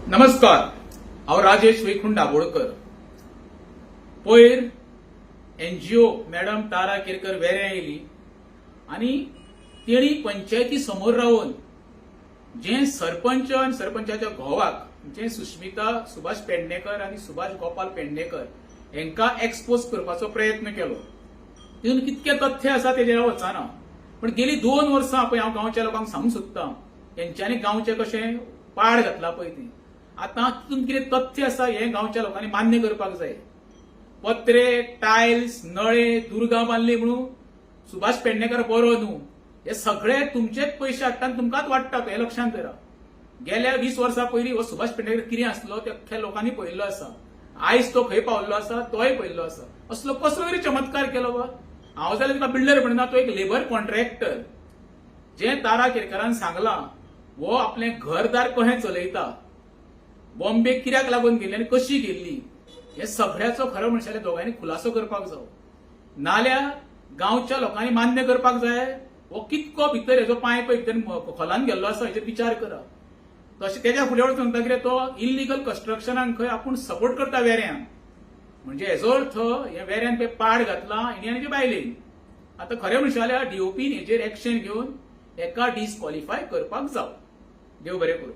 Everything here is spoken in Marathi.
नमस्कार, हांव राजेश वैकुंठ दाबोळकर. पयर एनजीओ मॅडम तारा केरकर वेऱ्यां येयली आनी तेणी पंचायती समोर रावन जे सरपंच आनी सरपंचाच्या घोवाक जे सुष्मिता सुभाष पेडणेकर आनी सुभाष गोपाल पेडणेकर हांकां एक्सपोज करपाचो प्रयत्न केलो. तितून कितके तथ्य आसा तेजेर हांव वचना, पण गेली 2 वर्सां पळय हांव गांवच्या लोकांक सांगूंक सोदतां तेंच्यांनी गांवचें कशें पाड घातला पळय ती. आतां तितून कितें तथ्य आसा हें गांवच्या लोकांनी मान्य करपाक जाय. पत्रे, टायल्स, नळे, दुर्गा बांदली म्हणून सुभाष पेडणेकर बरो न्हू, हे सगळे तुमचेच पयशे हाडटा आनी तुमकांच वाडटा हे लक्षांत धरा. गेल्या 20 वर्सां पयलीं हो सुभाष पेडणेकर कितें आसलो ते अख्ख्या लोकांनी पळयल्लो आसा. आयज तो खंय पावल्लो आसा तोय पळयल्लो आसा. असलो कसलो तरी चमत्कार केलो बा. हांव जाल्यार तुका बिल्डर म्हणना, तो एक लेबर कॉन्ट्रॅक्टर. जें तारा केरकरान सांगलां वो आपलें घरदार कशें चलयता, बॉम्बे कित्याक लागून गेली आनी कशी गेल्ली, हे सगळ्याचो खरो म्हणशाल्या दोगांनी खुलासो करपाक जावो. नाल्यार गांवच्या लोकांनी मान्य करपाक जाय हो कितको भितर हेजो पांय पळय भितर खोलान गेल्लो आसा हेचेर विचार करा. तशें तेच्या फुडें वचून सांगता कितें तो इल्लिगल कन्स्ट्रक्शनाक खंय आपूण सपोर्ट करता वेऱ्यां. म्हणजे हेजो अर्थ हे वेऱ्यान ते पाड घातला हेणी आनी ते बायलेन. आतां खरें म्हणशाल्या डीओपीन हेचेर एक्शन घेवन एका डिस्क्वॉलिफाय करपाक जावो. देव बरें करूं.